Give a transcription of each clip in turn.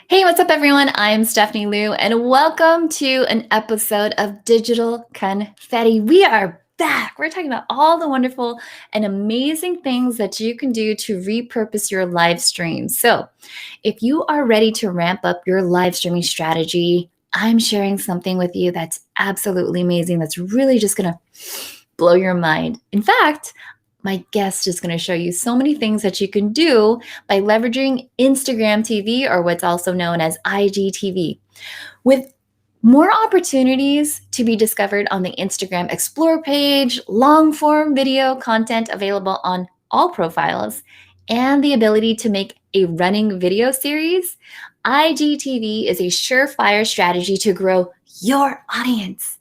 Hey, what's up, everyone? I'm Stephanie Liu, and welcome to an episode of Digital Confetti. We are back. We're talking about all the wonderful and amazing things that you can do to repurpose your live streams. So, if you are ready to ramp up your live streaming strategy, I'm sharing something with you that's absolutely amazing, that's really just going to blow your mind. In fact, my guest is going to show you so many things that you can do by leveraging Instagram TV, or what's also known as IGTV. With more opportunities to be discovered on the Instagram Explore page, long form video content available on all profiles, and the ability to make a running video series, IGTV is a surefire strategy to grow your audience.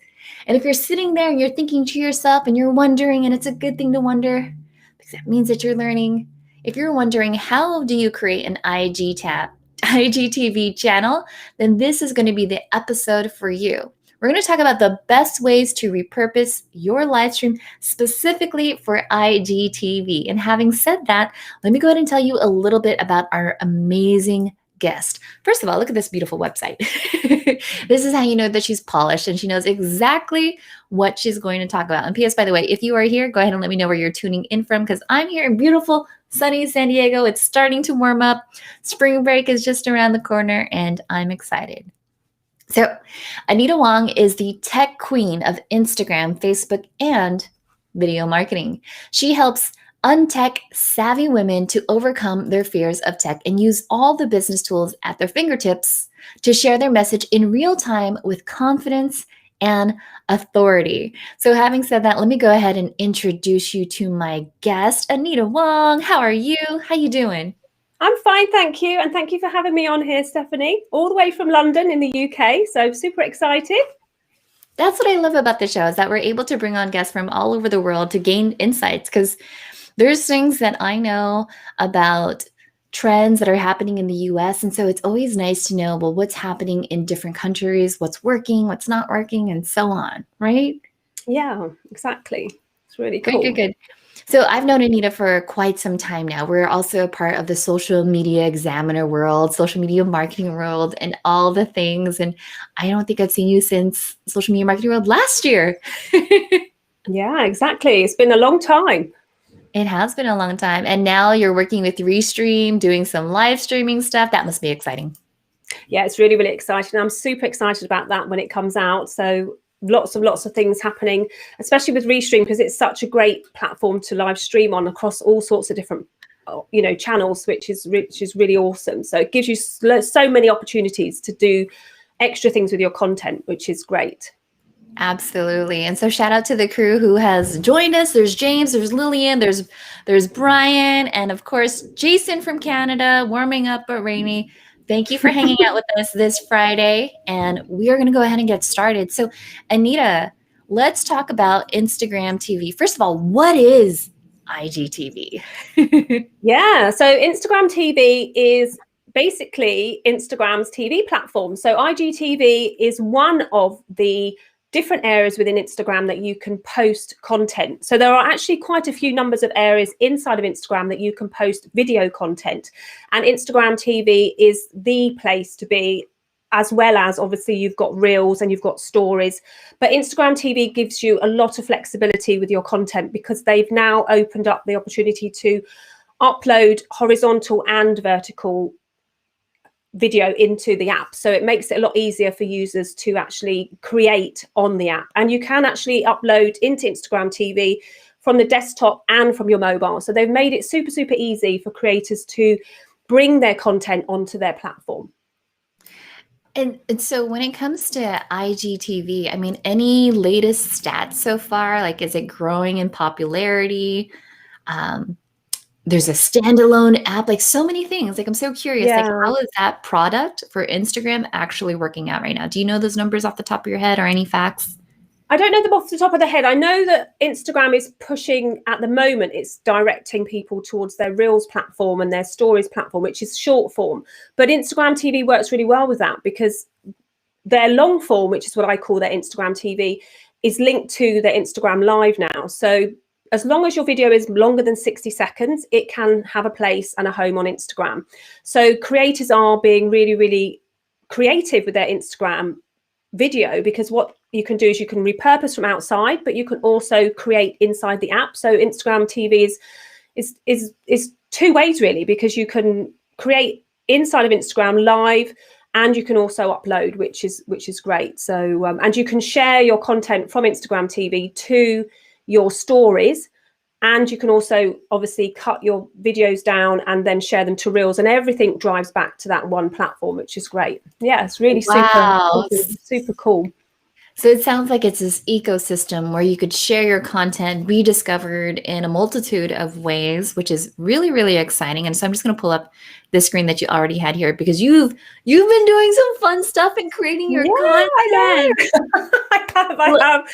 And if you're sitting there and you're thinking to yourself and you're wondering, and it's a good thing to wonder because that means that you're learning. If you're wondering, how do you create an IGTV channel, then this is going to be the episode for you. We're going to talk about the best ways to repurpose your live stream specifically for IGTV. And having said that, let me go ahead and tell you a little bit about our amazing guest. First of all, look at this beautiful website. This is how you know that she's polished and she knows exactly what she's going to talk about. And P.S., by the way, if you are here, go ahead and let me know where you're tuning in from, because I'm here in beautiful, sunny San Diego. It's starting to warm up. Spring break is just around the corner, and I'm excited. So, Anita Wong is the tech queen of Instagram, Facebook, and video marketing. She helps untech savvy women to overcome their fears of tech and use all the business tools at their fingertips to share their message in real time with confidence and authority. So having said that, let me go ahead and introduce you to my guest, Anita Wong. How are you? How you doing? I'm fine, thank you. And thank you for having me on here, Stephanie, all the way from London in the UK. So super excited. That's what I love about the show, is that we're able to bring on guests from all over the world to gain insights, because there's things that I know about trends that are happening in the US. And so it's always nice to know, well, what's happening in different countries, what's working, what's not working, and so on, right? Yeah, exactly. It's really cool. Good. So I've known Anita for quite some time now. We're also a part of the social media examiner world, social media marketing world, and all the things. And I don't think I've seen you since social media marketing world last year. Yeah, exactly. It's been a long time. It has been a long time. And now you're working with Restream, doing some live streaming stuff. That must be exciting. Yeah, it's really, really exciting. I'm super excited about that when it comes out. So lots of things happening, especially with Restream, because it's such a great platform to live stream on across all sorts of different channels, which is really awesome. So it gives you so many opportunities to do extra things with your content, which is great. Absolutely. And so shout out to the crew who has joined us. There's James, there's Lillian, there's Brian, and of course Jason from Canada, warming up but rainy. Thank you for hanging out with us this Friday, and we are going to go ahead and get started. So Anita, let's talk about Instagram TV. First of all, what is IGTV? Yeah, so Instagram TV is basically Instagram's TV platform. So IGTV is one of the different areas within Instagram that you can post content. So there are actually quite a few numbers of areas inside of Instagram that you can post video content. And Instagram TV is the place to be, as well as obviously you've got reels and you've got stories. But Instagram TV gives you a lot of flexibility with your content, because they've now opened up the opportunity to upload horizontal and vertical video into the app. So it makes it a lot easier for users to actually create on the app. And you can actually upload into Instagram TV from the desktop and from your mobile. So they've made it super, super easy for creators to bring their content onto their platform. And so when it comes to IGTV, I mean, any latest stats so far? Like, is it growing in popularity? There's a standalone app, like so many things. Like, I'm so curious, like, how is that product for Instagram actually working out right now? Do you know those numbers off the top of your head, or any facts? I don't know them off the top of the head. I know that Instagram is pushing at the moment, it's directing people towards their Reels platform and their Stories platform, which is short form. But Instagram TV works really well with that, because their long form, which is what I call their Instagram TV, is linked to their Instagram Live now. So as long as your video is longer than 60 seconds, it can have a place and a home on Instagram. So creators are being really, really creative with their Instagram video, because what you can do is you can repurpose from outside, but you can also create inside the app. So Instagram TV is two ways really, because you can create inside of Instagram live, and you can also upload, which is great. So and you can share your content from Instagram TV to your stories, and you can also obviously cut your videos down and then share them to reels, and everything drives back to that one platform, which is great. Yeah, it's really super cool. So it sounds like it's this ecosystem where you could share your content, be discovered in a multitude of ways, which is really, really exciting. And so I'm just going to pull up the screen that you already had here, because you've been doing some fun stuff and creating your content. I know. I have.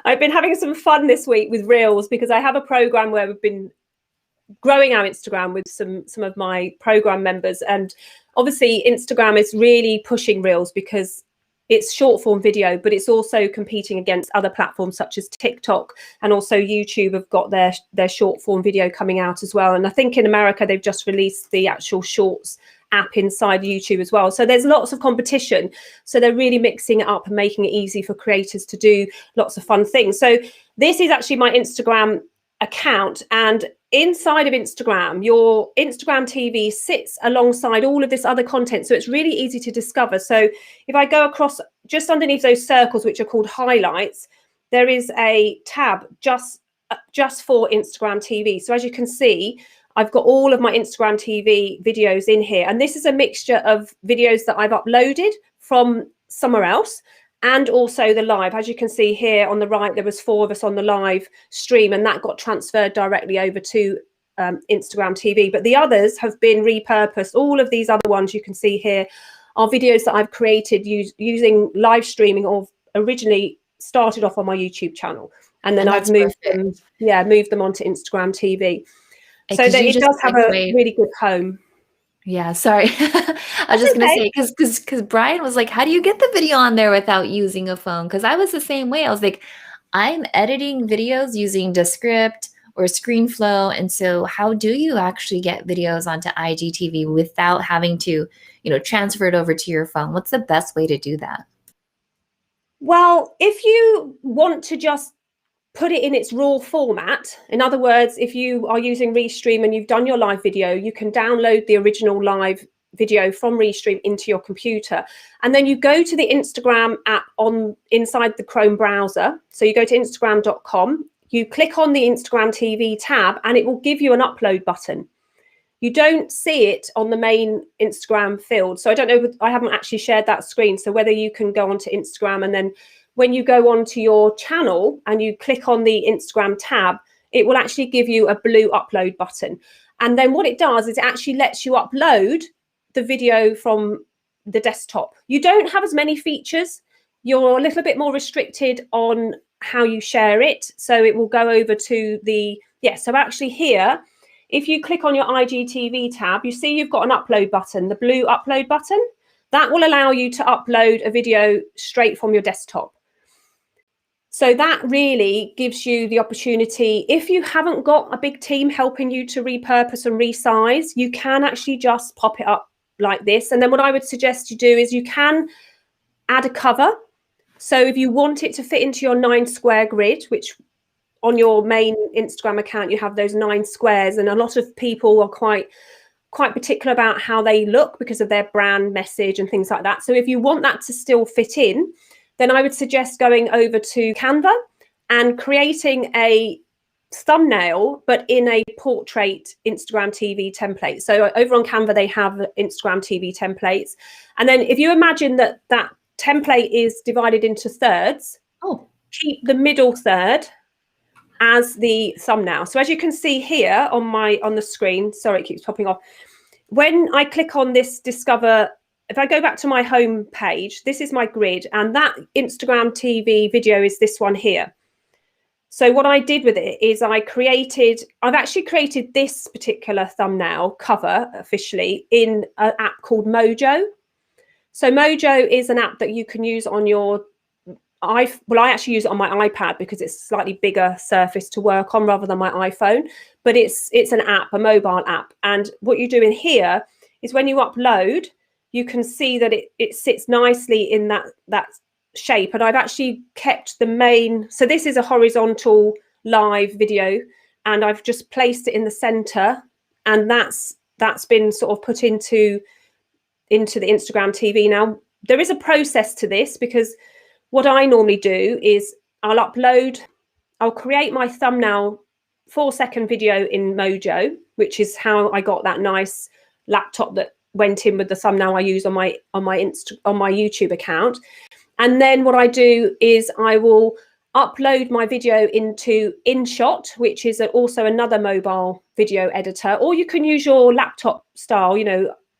I've been having some fun this week with Reels, because I have a program where we've been growing our Instagram with some of my program members, and obviously Instagram is really pushing Reels because it's short form video, but it's also competing against other platforms such as TikTok, and also YouTube have got their short form video coming out as well. And I think in America they've just released the actual Shorts app inside YouTube as well. So there's lots of competition. So they're really mixing it up and making it easy for creators to do lots of fun things. So this is actually my Instagram account, and inside of Instagram, your Instagram TV sits alongside all of this other content, so it's really easy to discover. So if I go across just underneath those circles, which are called highlights, there is a tab just for Instagram TV. So as you can see, I've got all of my Instagram TV videos in here, and this is a mixture of videos that I've uploaded from somewhere else, and also the live. As you can see here on the right, there was 4 of us on the live stream, and that got transferred directly over to Instagram TV. But the others have been repurposed. All of these other ones you can see here are videos that I've created using live streaming, or originally started off on my YouTube channel, and then I've moved them onto Instagram TV. So that it does have a really good home. Yeah, sorry. I was just going to say, because Brian was like, how do you get the video on there without using a phone? Because I was the same way. I was like, I'm editing videos using Descript or ScreenFlow. And so how do you actually get videos onto IGTV without having to, transfer it over to your phone? What's the best way to do that? Well, if you want to just put it in its raw format. In other words, if you are using Restream and you've done your live video, you can download the original live video from Restream into your computer. And then you go to the Instagram app inside the Chrome browser. So you go to instagram.com, you click on the Instagram TV tab, and it will give you an upload button. You don't see it on the main Instagram field. So I don't know, I haven't actually shared that screen. So whether you can go onto Instagram, and then when you go onto your channel and you click on the Instagram tab, it will actually give you a blue upload button. And then what it does is it actually lets you upload the video from the desktop. You don't have as many features. You're a little bit more restricted on how you share it. So it will go over to so actually here, if you click on your IGTV tab, you see you've got an upload button, the blue upload button. That will allow you to upload a video straight from your desktop. So that really gives you the opportunity, if you haven't got a big team helping you to repurpose and resize, you can actually just pop it up like this. And then what I would suggest you do is you can add a cover. So if you want it to fit into your 9 square grid, which on your main Instagram account, you have those 9 squares, and a lot of people are quite particular about how they look because of their brand message and things like that. So if you want that to still fit in, then I would suggest going over to Canva and creating a thumbnail, but in a portrait Instagram TV template. So over on Canva, they have Instagram TV templates. And then if you imagine that template is divided into thirds, keep the middle third as the thumbnail. So as you can see here on the screen, sorry, it keeps popping off. When I click on this discover, if I go back to my home page, this is my grid, and that Instagram TV video is this one here. So what I did with it is I've actually created this particular thumbnail cover officially in an app called Mojo. So Mojo is an app that you can use on your I actually use it on my iPad because it's a slightly bigger surface to work on rather than my iPhone. But it's an app, a mobile app. And what you do in here is when you upload, you can see that it sits nicely in that shape. And I've actually kept the main. So this is a horizontal live video, and I've just placed it in the center, and that's been sort of put into the Instagram TV. Now, there is a process to this, because what I normally do is I'll create my thumbnail 4-second video in Mojo, which is how I got that nice laptop that went in with the thumbnail I use on my YouTube account. And then what I do is I will upload my video into InShot, which is also another mobile video editor, or you can use your laptop style.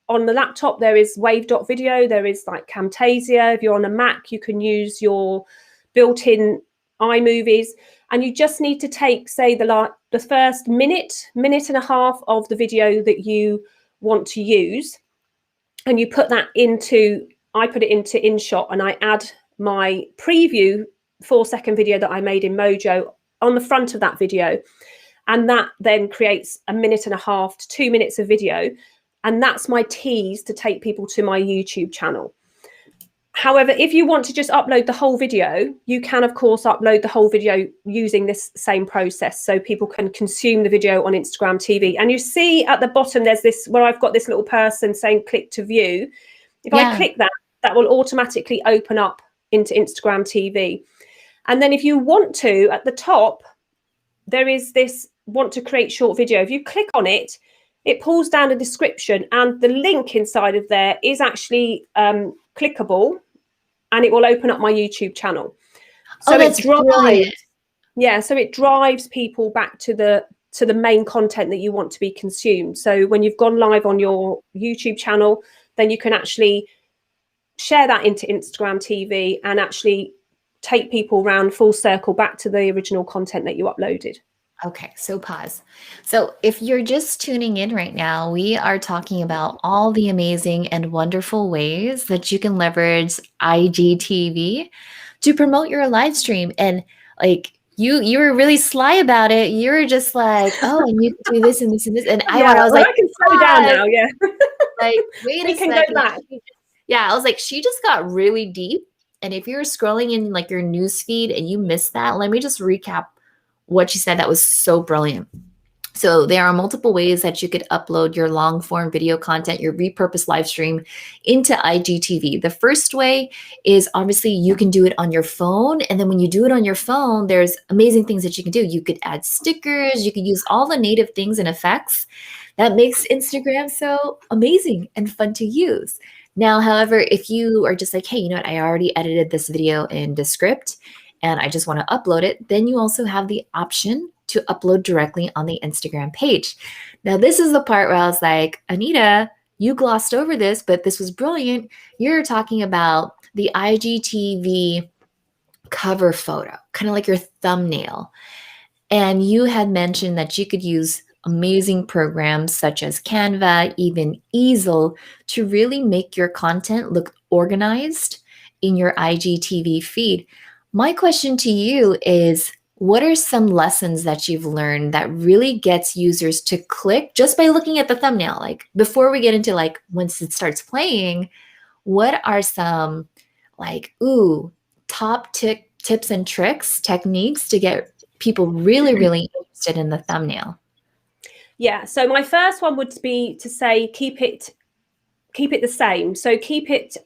On the laptop, there is Wave.video, there is like Camtasia. If you're on a Mac, you can use your built-in iMovies, and you just need to take, say, the first minute and a half of the video that you want to use, and you put that I put it into InShot, and I add my preview 4-second video that I made in Mojo on the front of that video, and that then creates a minute and a half to 2 minutes of video. And that's my tease to take people to my YouTube channel. However, if you want to just upload the whole video, you can, of course, upload the whole video using this same process, so people can consume the video on Instagram TV. And you see at the bottom, there's this where I've got this little person saying click to view. If I click that, that will automatically open up into Instagram TV. And then if you want to, at the top, there is this want to create short video. If you click on it, it pulls down a description, and the link inside of there is actually clickable, and it will open up my YouTube channel. So that's brilliant. Yeah, so it drives people back to the main content that you want to be consumed. So when you've gone live on your YouTube channel, then you can actually share that into Instagram TV and actually take people around full circle back to the original content that you uploaded. Okay, so pause. So if you're just tuning in right now, we are talking about all the amazing and wonderful ways that you can leverage IGTV to promote your live stream. And like you were really sly about it. You were just like, oh, and you can do this and this and this. And I was like, I can slow down now. Yeah. Like, wait we a can second. Go back. Yeah, I was like, she just got really deep. And if you're scrolling in like your news feed and you missed that, let me just recap what she said. That was so brilliant. So there are multiple ways that you could upload your long form video content, your repurposed live stream into IGTV. The first way is obviously you can do it on your phone. And then when you do it on your phone, there's amazing things that you can do. You could add stickers, you could use all the native things and effects that makes Instagram so amazing and fun to use. Now, however, if you are just like, hey, you know what, I already edited this video in the script and I just want to upload it, then you also have the option to upload directly on the Instagram page. Now, this is the part where I was like, Anita, you glossed over this, but this was brilliant. You're talking about the IGTV cover photo, kind of like your thumbnail. And you had mentioned that you could use amazing programs such as Canva, even Easel, to really make your content look organized in your IGTV feed. My question to you is, what are some lessons that you've learned that really gets users to click just by looking at the thumbnail? Like before we get into like once it starts playing, what are some like, top tips and tricks, techniques to get people really, really interested in the thumbnail? Yeah, so my first one would be to say keep it the same. So keep it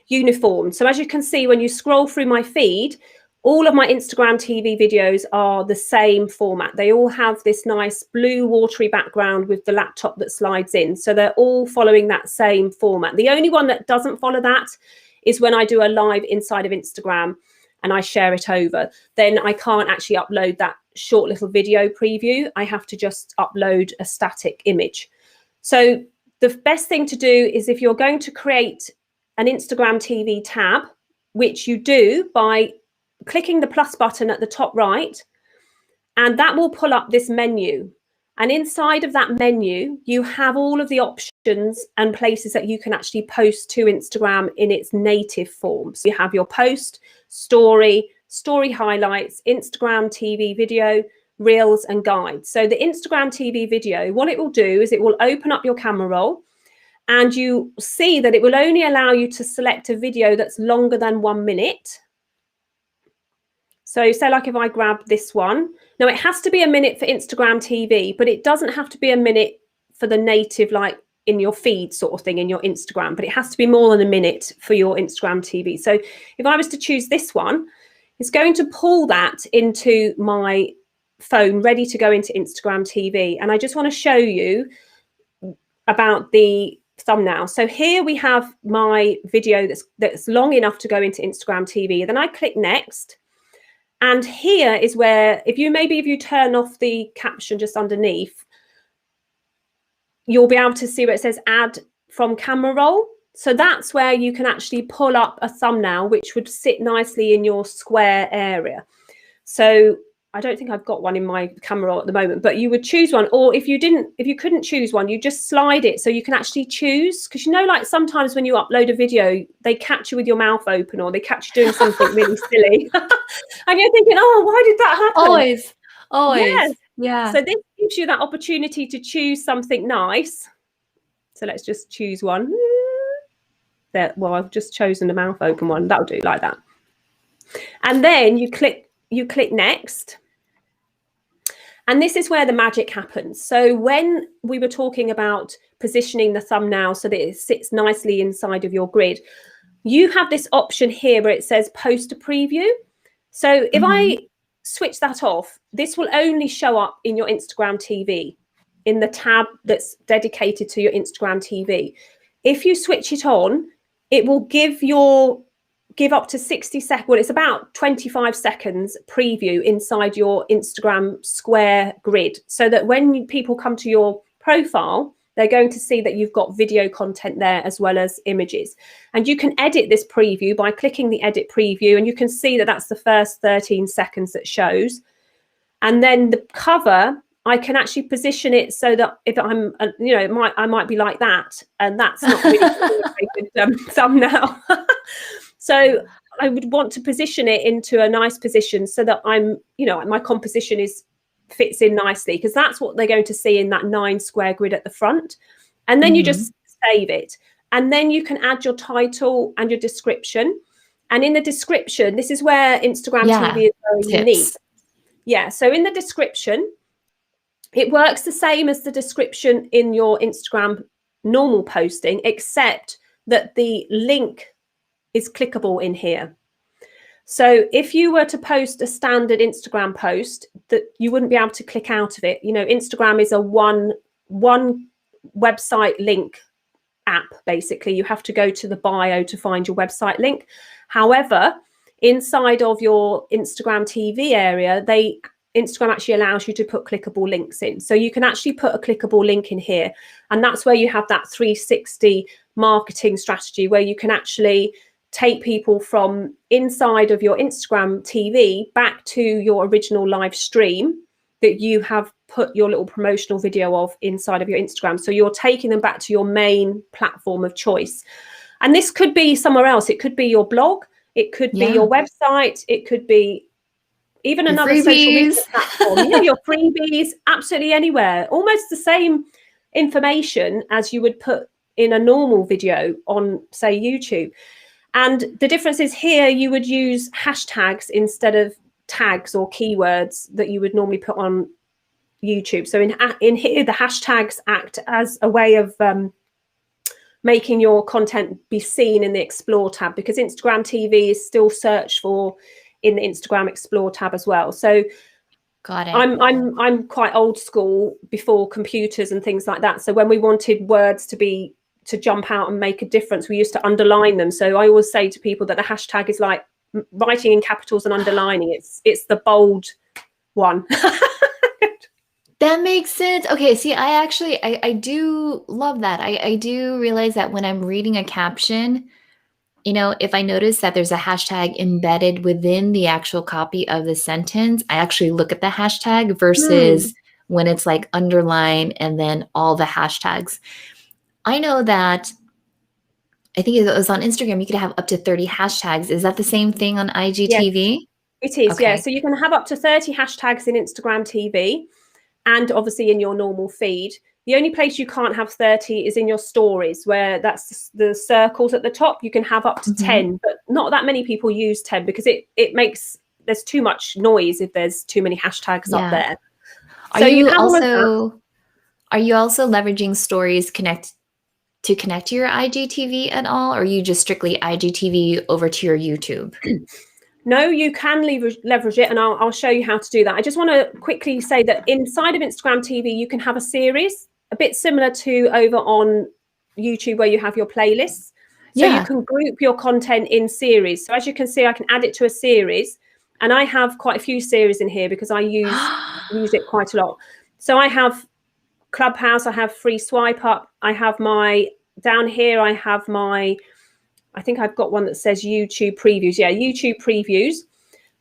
uniform. So as you can see, when you scroll through my feed, all of my Instagram TV videos are the same format. They all have this nice blue watery background with the laptop that slides in. So they're all following that same format. The only one that doesn't follow that is when I do a live inside of Instagram and I share it over. Then I can't actually upload that short little video preview. I have to just upload a static image. So the best thing to do is if you're going to create an Instagram TV tab, which you do by clicking the plus button at the top right, and that will pull up this menu. And inside of that menu, you have all of the options sections and places that you can actually post to Instagram in its native form. So you have your post, story, story highlights, Instagram TV video, reels and guides. So the Instagram TV video, what it will do is it will open up your camera roll, and you see that it will only allow you to select a video that's longer than 1 minute. So say like if I grab this one, now it has to be a minute for Instagram TV, but it doesn't have to be a minute for the native, like in your feed sort of thing in your Instagram, but it has to be more than a minute for your Instagram TV. So if I was to choose this one, it's going to pull that into my phone ready to go into Instagram TV. And I just want to show you about the thumbnail. So here we have my video that's long enough to go into Instagram TV. Then I click next. And here is where, if you turn off the caption just underneath, you'll be able to see where it says add from camera roll. So that's where you can actually pull up a thumbnail, which would sit nicely in your square area. So I don't think I've got one in my camera roll at the moment, but you would choose one. Or if you couldn't choose one, you just slide it so you can actually choose. Because like sometimes when you upload a video, they catch you with your mouth open, or they catch you doing something really silly. And you're thinking, oh, why did that happen? Always. Yes. Yeah. So this gives you that opportunity to choose something nice. So let's just choose one. There. Well, I've just chosen the mouth open one. That'll do like that. And then you click next. And this is where the magic happens. So when we were talking about positioning the thumbnail so that it sits nicely inside of your grid, you have this option here where it says post a preview. So if I switch that off, this will only show up in your Instagram TV, in the tab that's dedicated to your Instagram TV. If you switch it on, it will give up to 60 seconds. Well, it's about 25 seconds preview inside your Instagram square grid, so that when people come to your profile, they're going to see that you've got video content there as well as images. And you can edit this preview by clicking the edit preview, and you can see that that's the first 13 seconds that shows. And then the cover, I can actually position it so that if I'm, I might be like that, and that's not really a good thumbnail. So I would want to position it into a nice position so that my composition fits in nicely, because that's what they're going to see in that 9 square grid at the front. And then you just save it. And then you can add your title and your description. And in the description, this is where Instagram TV is very unique. Yeah. So in the description, it works the same as the description in your Instagram normal posting, except that the link is clickable in here. So if you were to post a standard Instagram post, that you wouldn't be able to click out of it. Instagram is a one website link app, basically. You have to go to the bio to find your website link. However, inside of your Instagram TV area, Instagram actually allows you to put clickable links in. So you can actually put a clickable link in here. And that's where you have that 360 marketing strategy, where you can actually take people from inside of your Instagram TV back to your original live stream that you have put your little promotional video of inside of your Instagram. So you're taking them back to your main platform of choice. And this could be somewhere else. It could be your blog. It could be your website. It could be even another social media platform. Your freebies, absolutely anywhere. Almost the same information as you would put in a normal video on, say, YouTube. And the difference is here you would use hashtags instead of tags or keywords that you would normally put on YouTube. So in here, the hashtags act as a way of making your content be seen in the Explore tab, because Instagram TV is still searched for in the Instagram Explore tab as well. So got it. I'm quite old school, before computers and things like that. So when we wanted words to jump out and make a difference, we used to underline them. So I always say to people that the hashtag is like writing in capitals and underlining. It's the bold one. That makes sense. Okay, see, I do love that. I do realize that when I'm reading a caption, if I notice that there's a hashtag embedded within the actual copy of the sentence, I actually look at the hashtag versus when it's like underlined and then all the hashtags. I know that I think it was on Instagram, you could have up to 30 hashtags. Is that the same thing on Yes, IGTV? it is. Yeah. Okay. So you can have up to 30 hashtags in Instagram TV and obviously in your normal feed. The only place you can't have 30 is in your stories, where that's the circles at the top. You can have up to 10, but not that many people use 10 because it makes, there's too much noise if there's too many hashtags up Yeah. there. Are So you you have all of that. also leveraging stories to connect to your IGTV at all, or are you just strictly IGTV over to your YouTube? No, you can leverage it, and I'll show you how to do that. I just want to quickly say that inside of Instagram TV, you can have a series, a bit similar to over on YouTube where you have your playlists. So you Yeah. can group your content in series. So as you can see, I can add it to a series, and I have quite a few series in here because I use it quite a lot. So I have Clubhouse, I have Free Swipe Up, I have my, down here I have my, I think I've got one that says YouTube previews. Yeah, YouTube previews.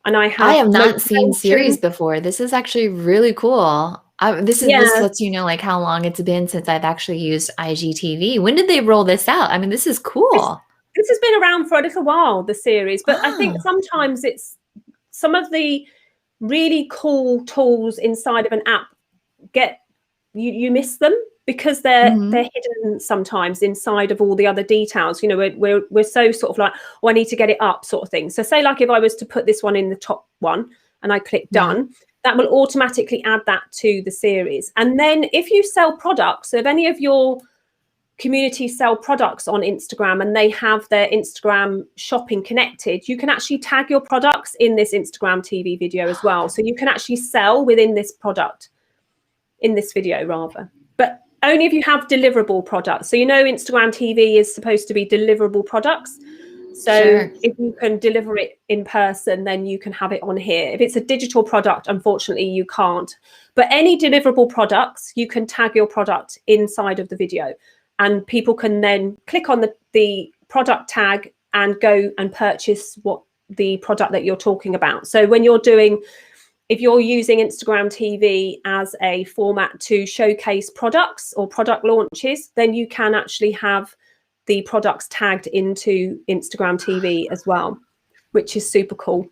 And I I have have not seen series motivation. before. This is actually really cool. This Yeah, lets you know like how long it's been since I've actually used IGTV. When did they roll this out? I mean, this is this, cool. this has been around for a little while, the series. But I think Oh. sometimes it's some of the really cool tools inside of an app get you miss them because they're Mhm. hidden sometimes inside of all the other details. You know, we're so sort of like, oh, I need to get it up sort of thing. So say like if I was to put this one in the top one and I click Yeah. done, that will automatically add that to the series. And then if you sell products, so if any of your community sell products on Instagram and they have their Instagram shopping connected, you can actually tag your products in this Instagram TV video as well. So you can actually sell within this product, in this video rather, but only if you have deliverable products. So you know Instagram TV is supposed to be deliverable products. So Sure. if you can deliver it in person, then you can have it on here. If it's a digital product, unfortunately you can't. But any deliverable products, you can tag your product inside of the video, and people can then click on the product tag and go and purchase what the product that you're talking about. So when you're doing, if you're using Instagram TV as a format to showcase products or product launches, then you can actually have the products tagged into Instagram TV as well, which is super cool.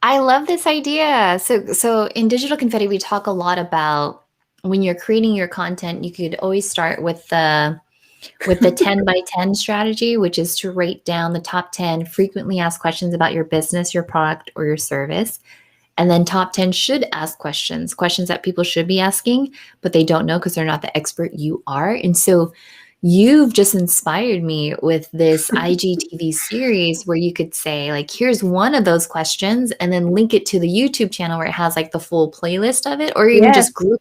I love this idea. So in Digital Confetti, we talk a lot about when you're creating your content, you could always start with the 10 by 10 strategy, which is to write down the top 10 frequently asked questions about your business, your product, or your service. And then top 10 should ask questions that people should be asking, but they don't know because they're not the expert you are. And so you've just inspired me with this IGTV series where you could say, like, here's one of those questions, and then link it to the YouTube channel where it has like the full playlist of it, or even Yes. just group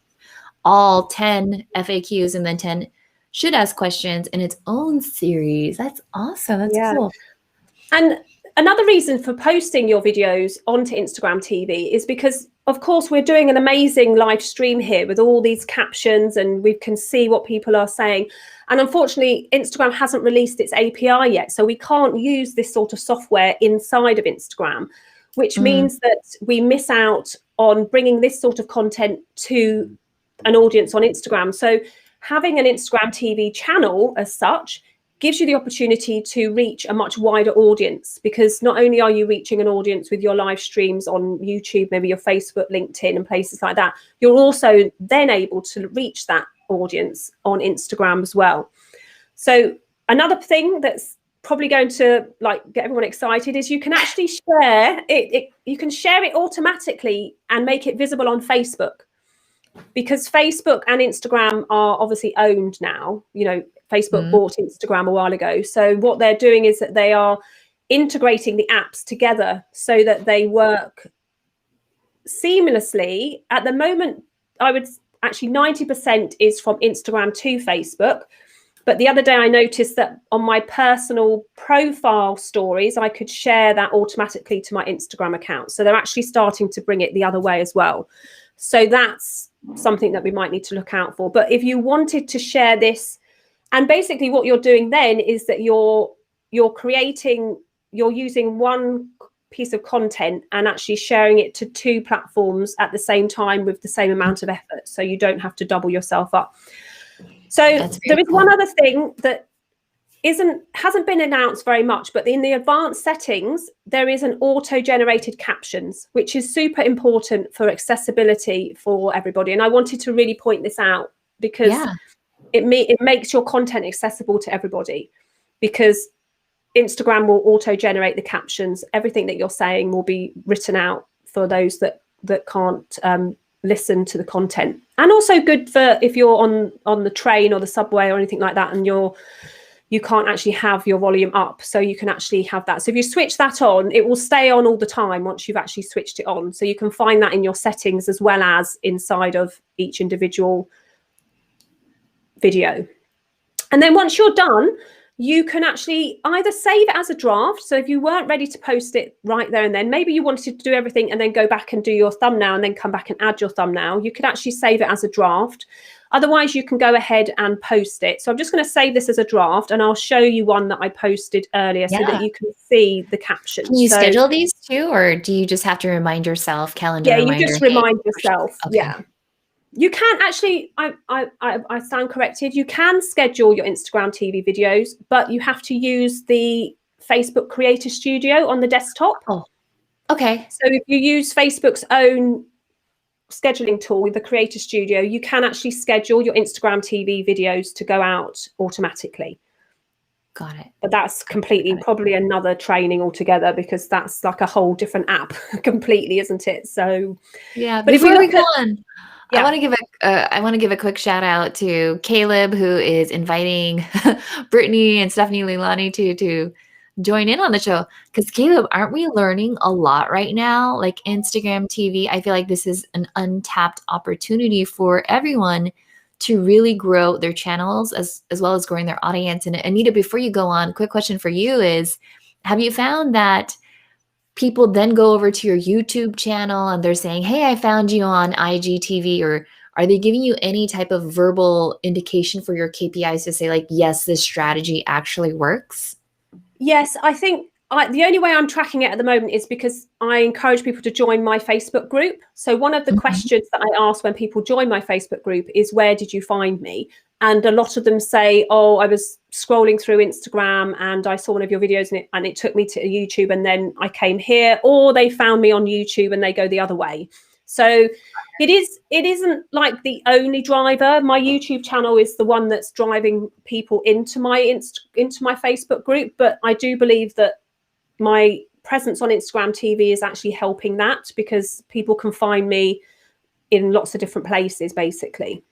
all 10 FAQs and then 10 should ask questions in its own series. That's awesome. That's Yeah. cool. And another reason for posting your videos onto Instagram TV is because, of course, we're doing an amazing live stream here with all these captions and we can see what people are saying. And unfortunately, Instagram hasn't released its API yet. So we can't use this sort of software inside of Instagram, which means that we miss out on bringing this sort of content to an audience on Instagram. So having an Instagram TV channel as such gives you the opportunity to reach a much wider audience, because not only are you reaching an audience with your live streams on YouTube, maybe your Facebook, LinkedIn and places like that, you're also then able to reach that audience on Instagram as well. So another thing that's probably going to like get everyone excited is you can actually share it. You can share it automatically and make it visible on Facebook, because Facebook and Instagram are obviously owned now. You know, Facebook bought Instagram a while ago. So what they're doing is that they are integrating the apps together so that they work seamlessly. At the moment, I would actually 90% is from Instagram to Facebook. But the other day I noticed that on my personal profile stories, I could share that automatically to my Instagram account. So they're actually starting to bring it the other way as well. So that's something that we might need to look out for. But if you wanted to share this, and basically what you're doing then is that you're using one piece of content and actually sharing it to two platforms at the same time with the same amount of effort. So you don't have to double yourself up. So That's there very is cool. one other thing that hasn't been announced very much, but in the advanced settings, there is an auto-generated captions, which is super important for accessibility for everybody. And I wanted to really point this out because Yeah. it makes your content accessible to everybody, because Instagram will auto-generate the captions. Everything that you're saying will be written out for those that can't listen to the content. And also good for if you're on the train or the subway or anything like that, and you can't actually have your volume up, so you can actually have that. So if you switch that on, it will stay on all the time once you've actually switched it on. So you can find that in your settings as well as inside of each individual video. And then once you're done, you can actually either save it as a draft. So if you weren't ready to post it right there and then, maybe you wanted to do everything and then go back and do your thumbnail and then come back and add your thumbnail, you could actually save it as a draft. Otherwise, you can go ahead and post it. So I'm just going to save this as a draft, and I'll show you one that I posted earlier so that you can see the captions. Can you schedule these too, or do you just have to remind yourself, calendar reminder? Yeah, you just remind yourself. Okay. Yeah. You can actually, I stand corrected, you can schedule your Instagram TV videos, but you have to use the Facebook Creator Studio on the desktop. Oh, okay. So if you use Facebook's own scheduling tool with the Creator Studio, you can actually schedule your Instagram TV videos to go out automatically. Got it. But that's completely probably another training altogether, because that's like a whole different app completely, isn't it? So yeah, but before we go on, yeah. I want to give a quick shout out to Caleb, who is inviting Brittany and Stephanie Leilani to join in on the show. Because Caleb, aren't we learning a lot right now? Like Instagram TV, I feel like this is an untapped opportunity for everyone to really grow their channels as well as growing their audience. And Anita, before you go on, quick question for you is, have you found that people then go over to your YouTube channel and they're saying, hey, I found you on IGTV, or are they giving you any type of verbal indication for your KPIs to say like, yes, this strategy actually works? Yes, I think the only way I'm tracking it at the moment is because I encourage people to join my Facebook group. So one of the questions that I ask when people join my Facebook group is, where did you find me? And a lot of them say, oh, I was scrolling through Instagram and I saw one of your videos and it took me to YouTube and then I came here, or they found me on YouTube and they go the other way. So it isn't like the only driver. My YouTube channel is the one that's driving people into my Facebook group, but I do believe that my presence on Instagram TV is actually helping that, because people can find me in lots of different places, basically.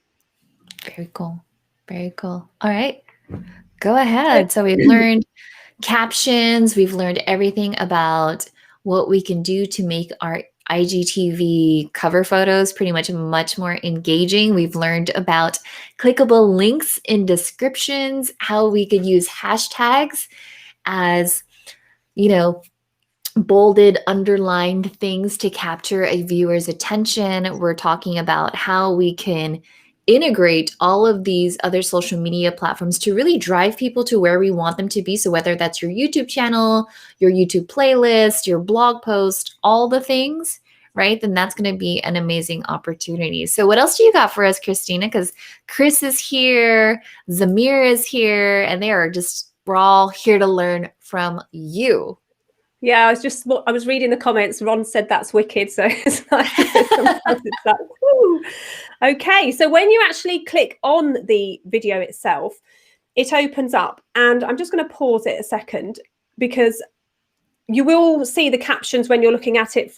Very cool. Very cool. All right, go ahead. So we've learned captions. We've learned everything about what we can do to make our IGTV cover photos pretty much more engaging. We've learned about clickable links in descriptions, how we could use hashtags as, bolded, underlined things to capture a viewer's attention. We're talking about how we can integrate all of these other social media platforms to really drive people to where we want them to be. So whether that's your YouTube channel, your YouTube playlist, your blog post, all the things, right? Then that's going to be an amazing opportunity. So what else do you got for us, Christina? Because Chris is here, Zamir is here, and we're all here to learn from you. Yeah, I was reading the comments. Ron said that's wicked. So it's like, woo. Okay. So when you actually click on the video itself, it opens up, and I'm just going to pause it a second, because you will see the captions when you're looking at it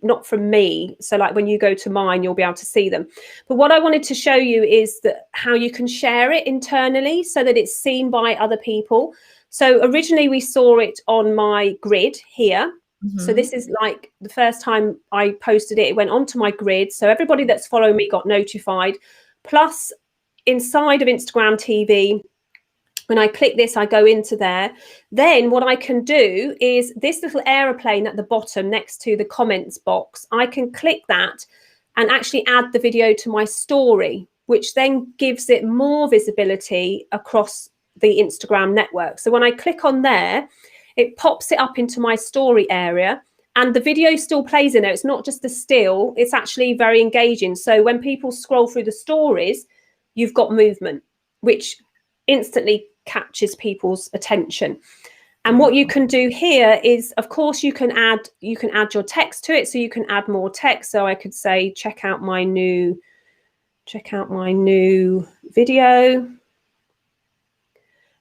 not from me. So like when you go to mine, you'll be able to see them. But what I wanted to show you is how you can share it internally so that it's seen by other people. So originally we saw it on my grid here. So this is like the first time I posted it, it went onto my grid. So everybody that's following me got notified. Plus inside of Instagram TV, when I click this, I go into there. Then what I can do is this little aeroplane at the bottom next to the comments box, I can click that and actually add the video to my story, which then gives it more visibility across the Instagram network. So when I click on there, it pops it up into my story area, and the video still plays in there. It's not just a still, it's actually very engaging. So when people scroll through the stories, you've got movement, which instantly captures people's attention. And what you can do here is, of course, you can add your text to it. So you can add more text. So I could say, check out my new video.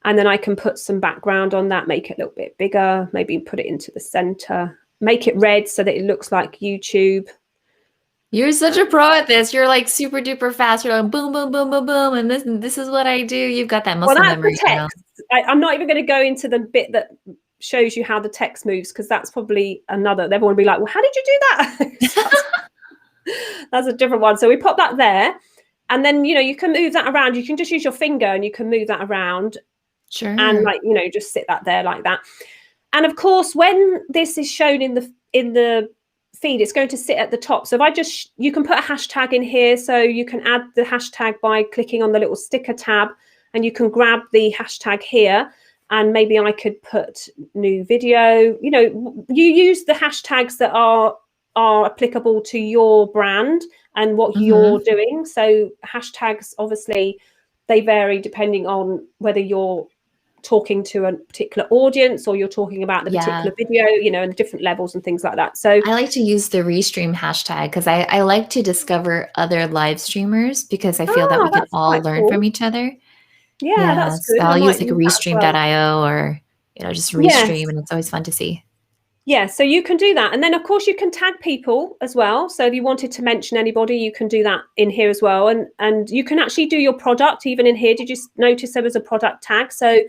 And then I can put some background on that, make it a little bit bigger, maybe put it into the center, make it red so that it looks like YouTube. You're such a pro at this. You're like super duper fast. You're like boom, boom, boom, boom, boom. And this is what I do. You've got that muscle memory. The text. I'm not even going to go into the bit that shows you how the text moves, because that's probably another. Everyone will be like, well, how did you do that? That's a different one. So we pop that there. And then, you can move that around. You can just use your finger and you can move that around. Sure. And just sit that there like that. And of course, when this is shown in the feed, it's going to sit at the top. So if you can put a hashtag in here. So you can add the hashtag by clicking on the little sticker tab, and you can grab the hashtag here. And maybe I could put new video. You use the hashtags that are applicable to your brand and what you're doing. So hashtags, obviously, they vary depending on whether you're talking to a particular audience or you're talking about the particular video, and different levels and things like that. So I like to use the restream hashtag because I like to discover other live streamers, because I feel that we can all learn from each other. Yeah, that's good. So I'll use like restream.io or just restream, and it's always fun to see. Yeah, so you can do that. And then, of course, you can tag people as well. So if you wanted to mention anybody, you can do that in here as well. And you can actually do your product even in here. Did you notice there was a product tag? So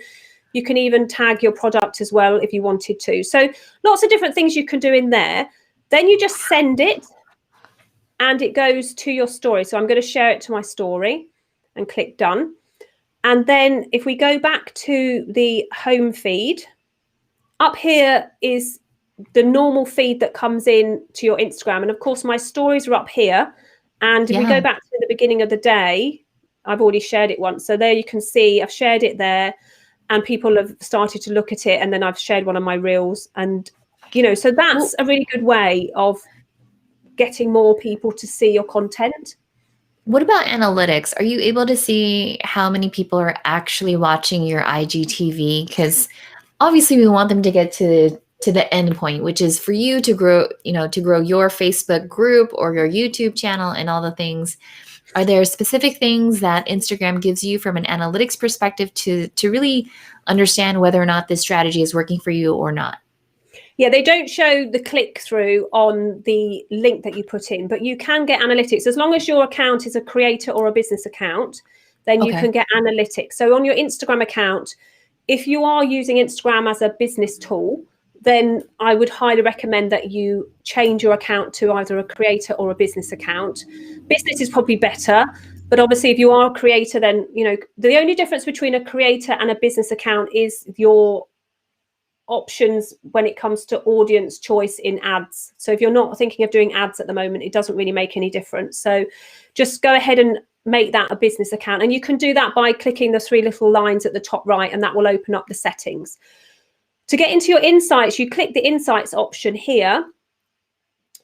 you can even tag your product as well if you wanted to. So lots of different things you can do in there. Then you just send it and it goes to your story. So I'm going to share it to my story and click done. And then if we go back to the home feed, up here is the normal feed that comes in to your Instagram. And of course, my stories are up here. And if we go back to the beginning of the day, I've already shared it once. So there you can see I've shared it there and people have started to look at it. And then I've shared one of my reels. And, so that's a really good way of getting more people to see your content. What about analytics? Are you able to see how many people are actually watching your IGTV? Because obviously we want them to get to the end point, which is for you to grow, to grow your Facebook group or your YouTube channel and all the things. Are there specific things that Instagram gives you from an analytics perspective to really understand whether or not this strategy is working for you or not? Yeah, they don't show the click-through on the link that you put in, but you can get analytics. As long as your account is a creator or a business account, then you can get analytics. So on your Instagram account, if you are using Instagram as a business tool, then I would highly recommend that you change your account to either a creator or a business account. Business is probably better, but obviously if you are a creator, then, the only difference between a creator and a business account is your options when it comes to audience choice in ads. So if you're not thinking of doing ads at the moment, it doesn't really make any difference. So just go ahead and make that a business account. And you can do that by clicking the three little lines at the top right, and that will open up the settings. To get into your insights, you click the insights option here,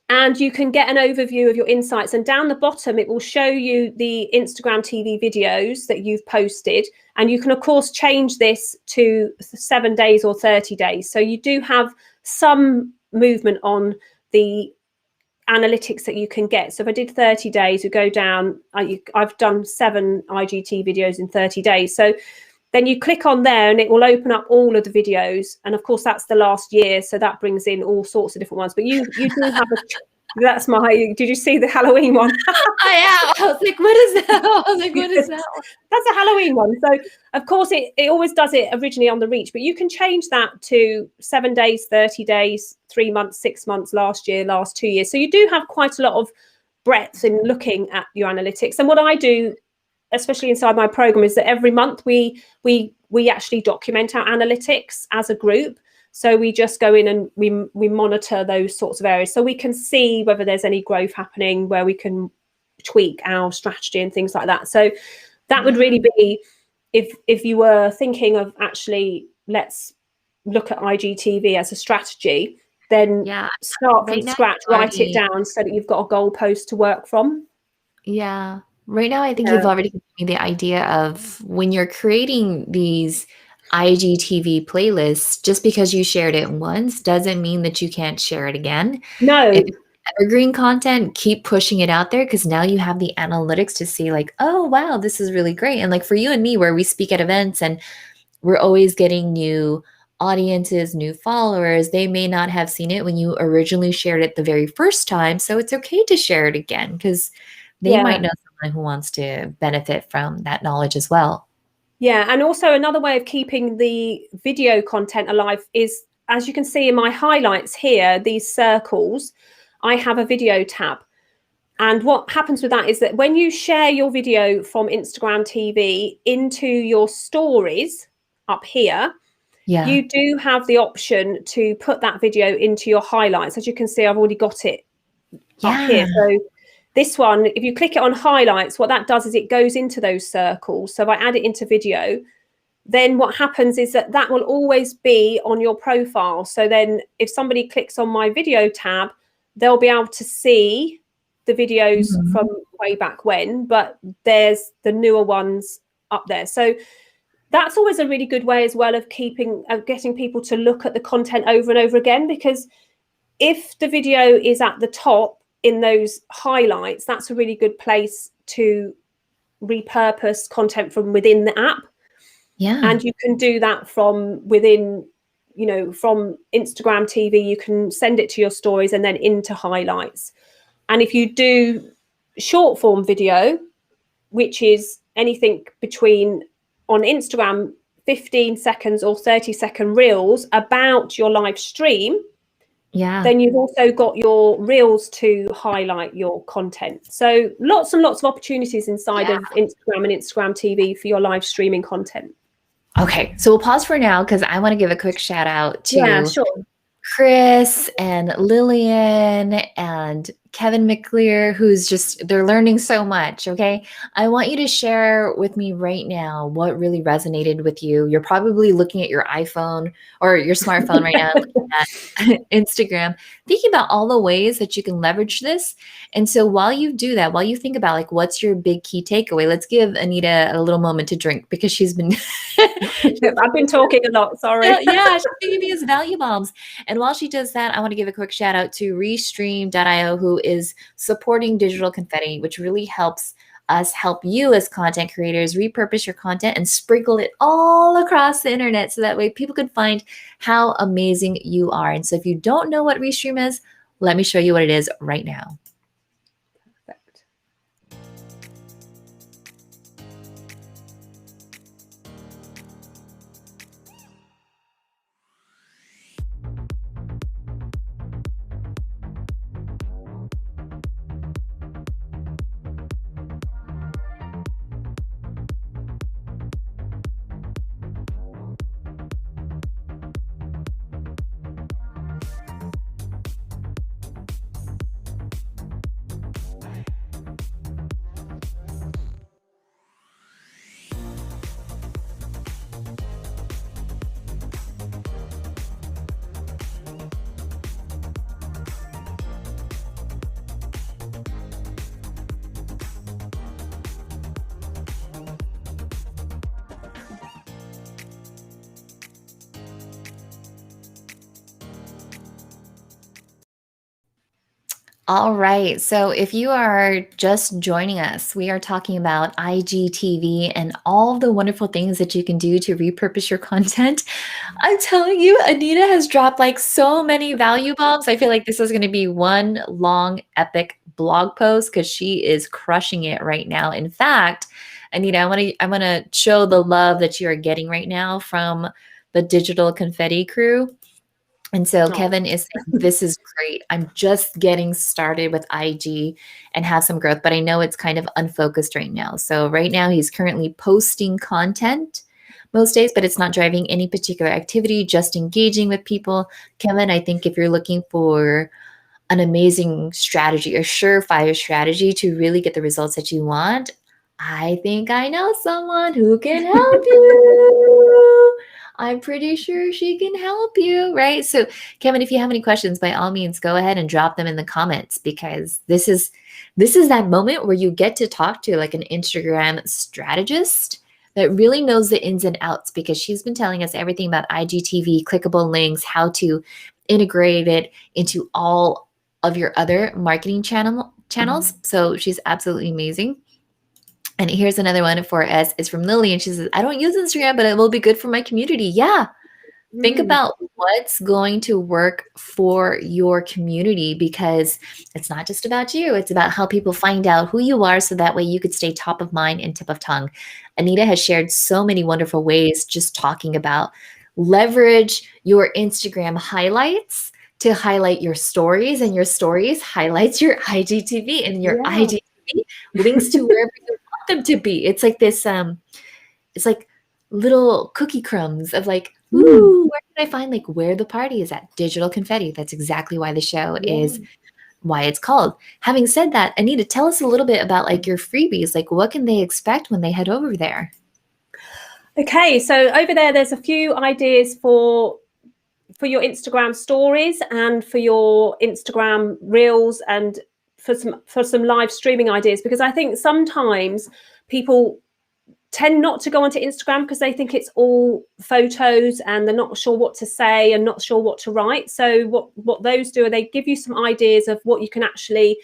and you can get an overview of your insights. And down the bottom, it will show you the Instagram TV videos that you've posted. And you can, of course, change this to 7 days or 30 days. So you do have some movement on the analytics that you can get. So if I did 30 days, we go down, I've done 7 IGT videos in 30 days. So then you click on there and it will open up all of the videos. And of course, that's the last year. So that brings in all sorts of different ones. But you do have that's did you see the Halloween one? I was like, what is that? That's a Halloween one. So of course, it always does it originally on the reach, but you can change that to 7 days, 30 days, 3 months, 6 months, last year, last 2 years. So you do have quite a lot of breadth in looking at your analytics. And what I do, especially inside my program, is that every month we actually document our analytics as a group. So we just go in and we monitor those sorts of areas, so we can see whether there's any growth happening, where we can tweak our strategy and things like that. So that would really be, if you were thinking of actually, let's look at IGTV as a strategy, then start from scratch, write it down so that you've got a goalpost to work from. Yeah. Right now, I think Yeah. you've already given me the idea of when you're creating these IGTV playlists, just because you shared it once doesn't mean that you can't share it again. If No. it's evergreen content, keep pushing it out there because now you have the analytics to see, like, oh, wow, this is really great. And like for you and me, where we speak at events and we're always getting new audiences, new followers, they may not have seen it when you originally shared it the very first time. So it's okay to share it again because they might Yeah. know someone who wants to benefit from that knowledge as well. Yeah. And also another way of keeping the video content alive is, as you can see in my highlights here, these circles, I have a video tab. And what happens with that is that when you share your video from Instagram TV into your stories up here, Yeah. you do have the option to put that video into your highlights. As you can see, I've already got it up Yeah. here. So this one, if you click it on highlights, what that does is it goes into those circles. So if I add it into video, then what happens is that that will always be on your profile. So then if somebody clicks on my video tab, they'll be able to see the videos Mhm. from way back when, but there's the newer ones up there. So that's always a really good way as well of getting people to look at the content over and over again, because if the video is at the top in those highlights, that's a really good place to repurpose content from within the app. Yeah. And you can do that from within, from Instagram TV. You can send it to your stories and then into highlights. And if you do short form video, which is anything between, on Instagram, 15 seconds or 30-second reels about your live stream, Yeah. then you've also got your reels to highlight your content. So lots and lots of opportunities inside Yeah. of Instagram and Instagram TV for your live streaming content. Okay. So we'll pause for now because I want to give a quick shout out Yeah, to sure. Chris and Lillian and Kevin McClear, they're learning so much. Okay. I want you to share with me right now what really resonated with you. You're probably looking at your iPhone or your smartphone right now, looking at Instagram, thinking about all the ways that you can leverage this. And so while you do that, while you think about like, what's your big key takeaway, let's give Anita a little moment to drink because she's been, I've been talking a lot, sorry. yeah, she's giving me his value bombs. And while she does that, I want to give a quick shout out to Restream.io, who is supporting Digital Confetti, which really helps us help you as content creators repurpose your content and sprinkle it all across the internet so that way people can find how amazing you are. And so if you don't know what Restream is, let me show you what it is right now. Perfect. All right. So if you are just joining us, we are talking about IGTV and all the wonderful things that you can do to repurpose your content. I'm telling you, Anita has dropped like so many value bombs. I feel like this is going to be one long, epic blog post because she is crushing it right now. In fact, Anita, I want to show the love that you are getting right now from the Digital Confetti crew. And so Oh, Kevin is saying, this is great. I'm just getting started with IG and have some growth, but I know it's kind of unfocused right now. So right now he's currently posting content most days, but it's not driving any particular activity, just engaging with people. Kevin, I think if you're looking for an amazing strategy, a surefire strategy to really get the results that you want, I think I know someone who can help you. I'm pretty sure she can help you, right? So, Kevin, if you have any questions, by all means, go ahead and drop them in the comments, because this is that moment where you get to talk to like an Instagram strategist that really knows the ins and outs, because she's been telling us everything about IGTV, clickable links, how to integrate it into all of your other marketing channels. So she's absolutely amazing. And here's another one for us. It's from Lily, and she says, I don't use Instagram, but it will be good for my community. Yeah. Think about what's going to work for your community, because it's not just about you. It's about how people find out who you are, so that way you could stay top of mind and tip of tongue. Anita has shared so many wonderful ways, just talking about leverage your Instagram highlights to highlight your stories, and your stories highlights your IGTV, and your Yeah. IGTV links to wherever you want them to be. It's like this it's like little cookie crumbs of like, ooh, where can I find like where the party is at? Digital confetti. That's exactly why the show is why it's called. Having said that, Anita, tell us a little bit about like your freebies. Like, what can they expect when they head over there? Okay, so over there, there's a few ideas for your Instagram stories and for your Instagram reels, and for some live streaming ideas, because I think sometimes people tend not to go onto Instagram because they think it's all photos and they're not sure what to say and not sure what to write. So what those do, are they give you some ideas of what you can actually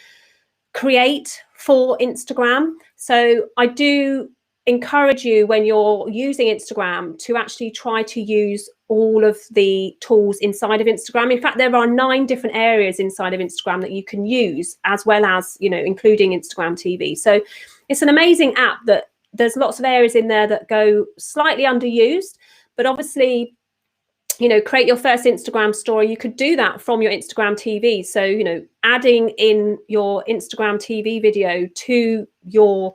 create for Instagram. So I do encourage you, when you're using Instagram, to actually try to use all of the tools inside of Instagram. In fact, there are 9 different areas inside of Instagram that you can use, as well as, including Instagram TV. So it's an amazing app that there's lots of areas in there that go slightly underused, but obviously, create your first Instagram story. You could do that from your Instagram TV. So, adding in your Instagram TV video to your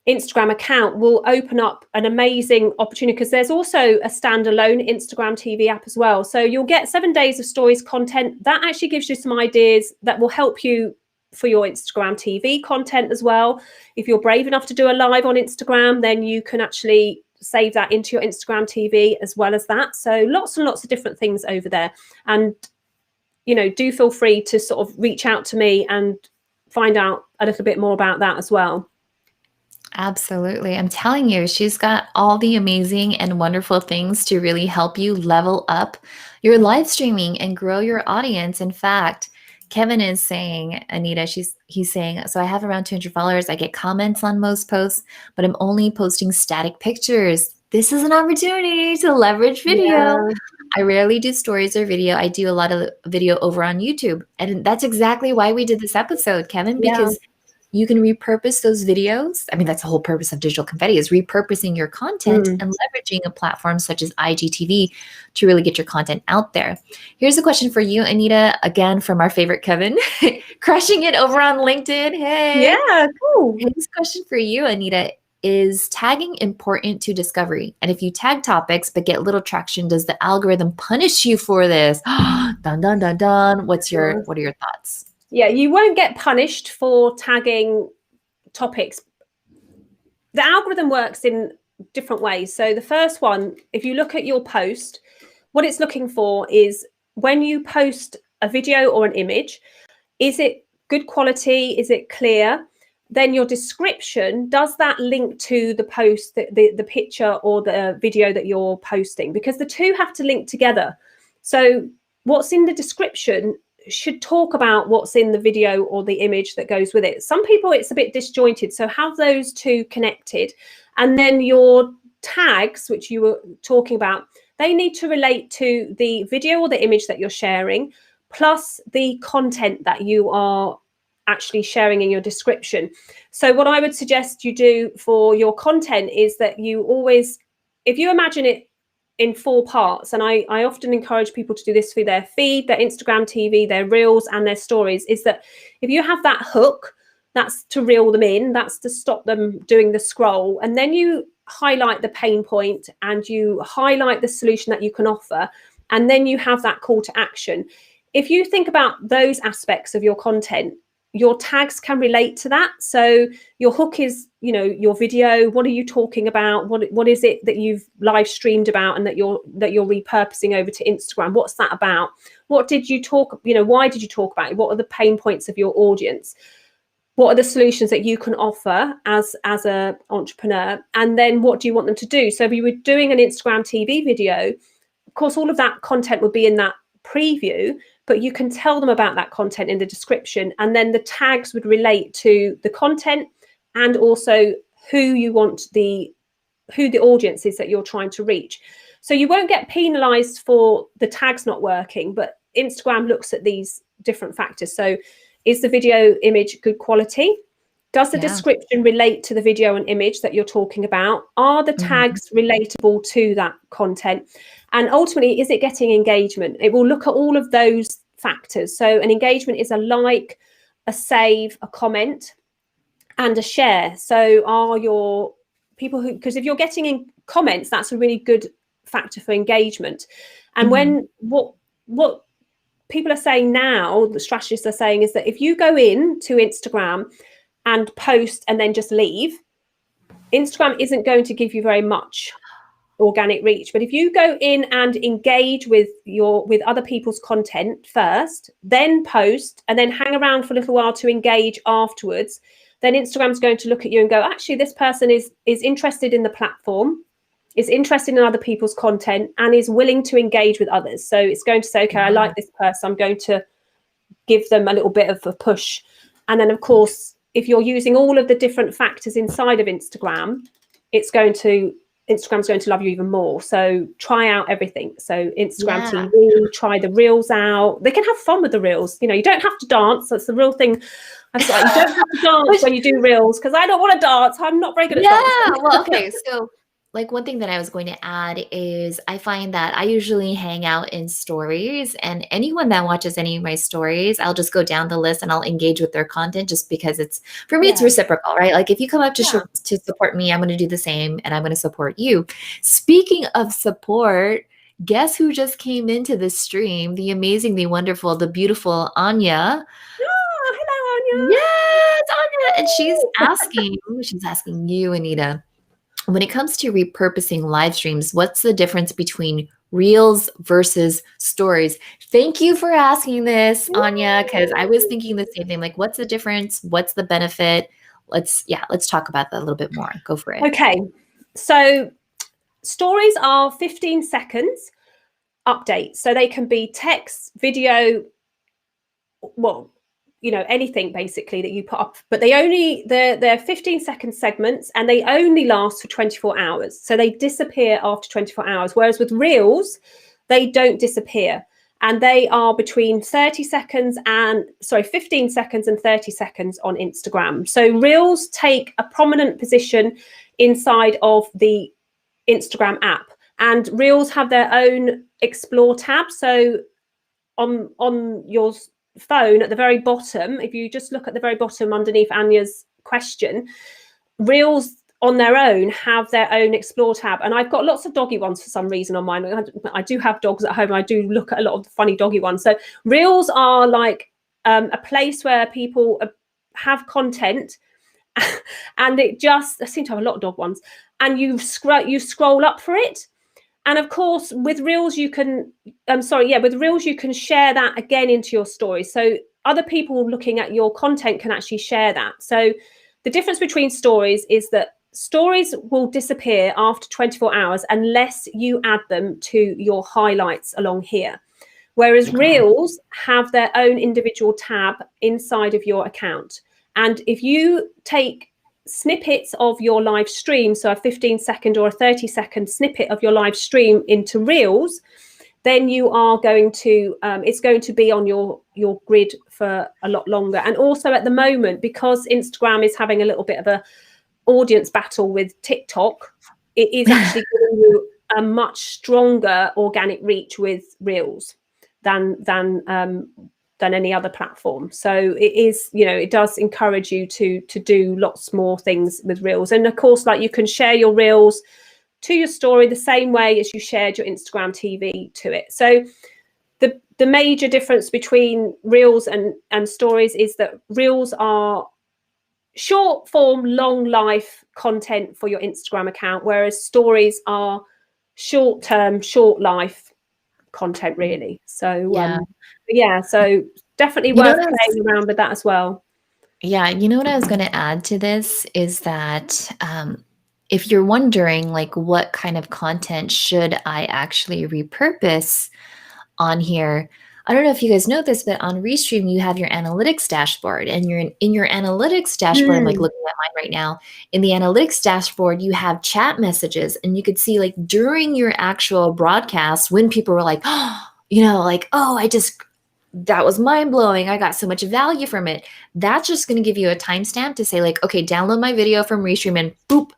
Instagram account will open up an amazing opportunity, because there's also a standalone Instagram TV app as well. So you'll get 7 days of stories content that actually gives you some ideas that will help you for your Instagram TV content as well. If you're brave enough to do a live on Instagram, then you can actually save that into your Instagram TV as well as that. So lots and lots of different things over there. And, do feel free to sort of reach out to me and find out a little bit more about that as well. Absolutely. I'm telling you, she's got all the amazing and wonderful things to really help you level up your live streaming and grow your audience. In fact, Kevin is saying, Anita, he's saying, so I have around 200 followers. I get comments on most posts, but I'm only posting static pictures. This is an opportunity to leverage video. Yeah. I rarely do stories or video. I do a lot of video over on YouTube. And that's exactly why we did this episode, Kevin, because you can repurpose those videos. I mean, that's the whole purpose of Digital Confetti, is repurposing your content and leveraging a platform such as IGTV to really get your content out there. Here's a question for you, Anita, again, from our favorite Kevin, crushing it over on LinkedIn. Hey. Yeah, cool. His question for you, Anita, is tagging important to discovery? And if you tag topics but get little traction, does the algorithm punish you for this? Dun, dun, dun, dun. What are your thoughts? Yeah, you won't get punished for tagging topics. The algorithm works in different ways. So the first one, if you look at your post, what it's looking for is, when you post a video or an image, is it good quality? Is it clear? Then your description, does that link to the post, the picture or the video that you're posting? Because the two have to link together. So what's in the description should talk about what's in the video or the image that goes with it. Some people, it's a bit disjointed, so have those two connected. And then your tags, which you were talking about, they need to relate to the video or the image that you're sharing, plus the content that you are actually sharing in your description. So what I would suggest you do for your content is that you always, if you imagine it in 4 parts, and I often encourage people to do this for their feed, their Instagram TV, their reels and their stories, is that if you have that hook, that's to reel them in, that's to stop them doing the scroll, and then you highlight the pain point and you highlight the solution that you can offer, and then you have that call to action. If you think about those aspects of your content, your tags can relate to that. So your hook is, you know, your video. What are you talking about? What is it that you've live streamed about and that you're repurposing over to Instagram? What's that about? What did you talk, you know, why did you talk about it? What are the pain points of your audience? What are the solutions that you can offer as a entrepreneur? And then what do you want them to do? So if you were doing an Instagram TV video, of course, all of that content would be in that preview, but you can tell them about that content in the description, and then the tags would relate to the content and also who you want who the audience is that you're trying to reach. So you won't get penalized for the tags not working, but Instagram looks at these different factors. So is the video image good quality? Does the description relate to the video and image that you're talking about? Are the tags relatable to that content? And ultimately, is it getting engagement? It will look at all of those factors. So an engagement is a like, a save, a comment, and a share. So are your people who, because if you're getting in comments, that's a really good factor for engagement. And when what people are saying now, the strategists are saying, is that if you go in to Instagram and post and then just leave, Instagram isn't going to give you very much organic reach. But if you go in and engage with other people's content first, then post, and then hang around for a little while to engage afterwards, then Instagram's going to look at you and go, actually, this person is interested in the platform, is interested in other people's content, and is willing to engage with others. So it's going to say, okay, I like this person, I'm going to give them a little bit of a push. And then, of course, if you're using all of the different factors inside of Instagram, Instagram's going to love you even more. So try out everything. So Instagram TV, try the reels out. They can have fun with the reels. You know, you don't have to dance. That's the real thing. You don't have to dance when you do reels, because I don't want to dance. I'm not very good at dancing. Well, okay. So like one thing that I was going to add is I find that I usually hang out in stories, and anyone that watches any of my stories, I'll just go down the list and I'll engage with their content, just because it's, for me, it's reciprocal, right? Like if you come up to support me, I'm going to do the same, and I'm going to support you. Speaking of support, guess who just came into the stream? The amazing, the wonderful, the beautiful Anya. Oh, hello, Anya. Yes, Anya. And she's asking you, Anita, when it comes to repurposing live streams, what's the difference between reels versus stories? Thank you for asking this, Anya, because I was thinking the same thing. Like, what's the difference? What's the benefit? Let's talk about that a little bit more. Go for it. Okay. So stories are 15 seconds updates. So they can be text, video, well, you know, anything basically that you put up, but they're 15-second segments, and they only last for 24 hours. So they disappear after 24 hours. Whereas with reels, they don't disappear, and they are between 15 seconds and 30 seconds on Instagram. So reels take a prominent position inside of the Instagram app, and reels have their own explore tab. So on your phone at the very bottom, if you just look at the very bottom underneath Anya's question, reels on their own have their own explore tab. And I've got lots of doggy ones for some reason on mine. I do have dogs at home. I do look at a lot of the funny doggy ones. So reels are like a place where people have content, and I seem to have a lot of dog ones, and you scroll up for it. And of course, with reels, you can, with reels, you can share that again into your story. So other people looking at your content can actually share that. So the difference between stories is that stories will disappear after 24 hours unless you add them to your highlights along here. Whereas reels have their own individual tab inside of your account. And if you take snippets of your live stream, so a 15-second or a 30-second snippet of your live stream into reels, then you are going to it's going to be on your grid for a lot longer. And also at the moment, because Instagram is having a little bit of a audience battle with TikTok, it is actually giving you a much stronger organic reach with reels than any other platform. So it is, you know, it does encourage you to do lots more things with reels. And of course, like, you can share your reels to your story the same way as you shared your Instagram TV to it. So the major difference between reels and stories is that reels are short form, long life content for your Instagram account, whereas stories are short term, short life content, really. So so definitely worth playing around with that as well. Yeah, you know what I was going to add to this is that if you're wondering, like, what kind of content should I actually repurpose on here? I don't know if you guys know this, but on Restream, you have your analytics dashboard, and you're in your analytics dashboard. I'm like looking at mine right now. In the analytics dashboard, you have chat messages, and you could see, like, during your actual broadcast when people were like, oh, like, oh, that was mind blowing. I got so much value from it. That's just going to give you a timestamp to say, like, okay, download my video from Restream, and boop,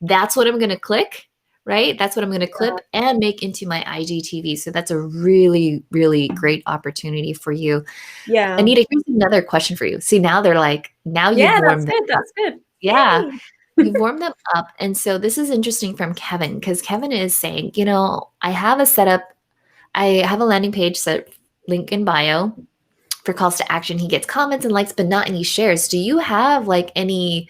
that's what I'm going to click, right? That's what I'm going to clip and make into my IGTV. So that's a really, really great opportunity for you. Yeah. Anita, here's another question for you. See, now they're like, now you've warmed them up. That's good. Yeah. You've warmed them up. And so this is interesting from Kevin, because Kevin is saying, I have a setup. I have a landing page set, link in bio, for calls to action. He gets comments and likes, but not any shares. Do you have like any,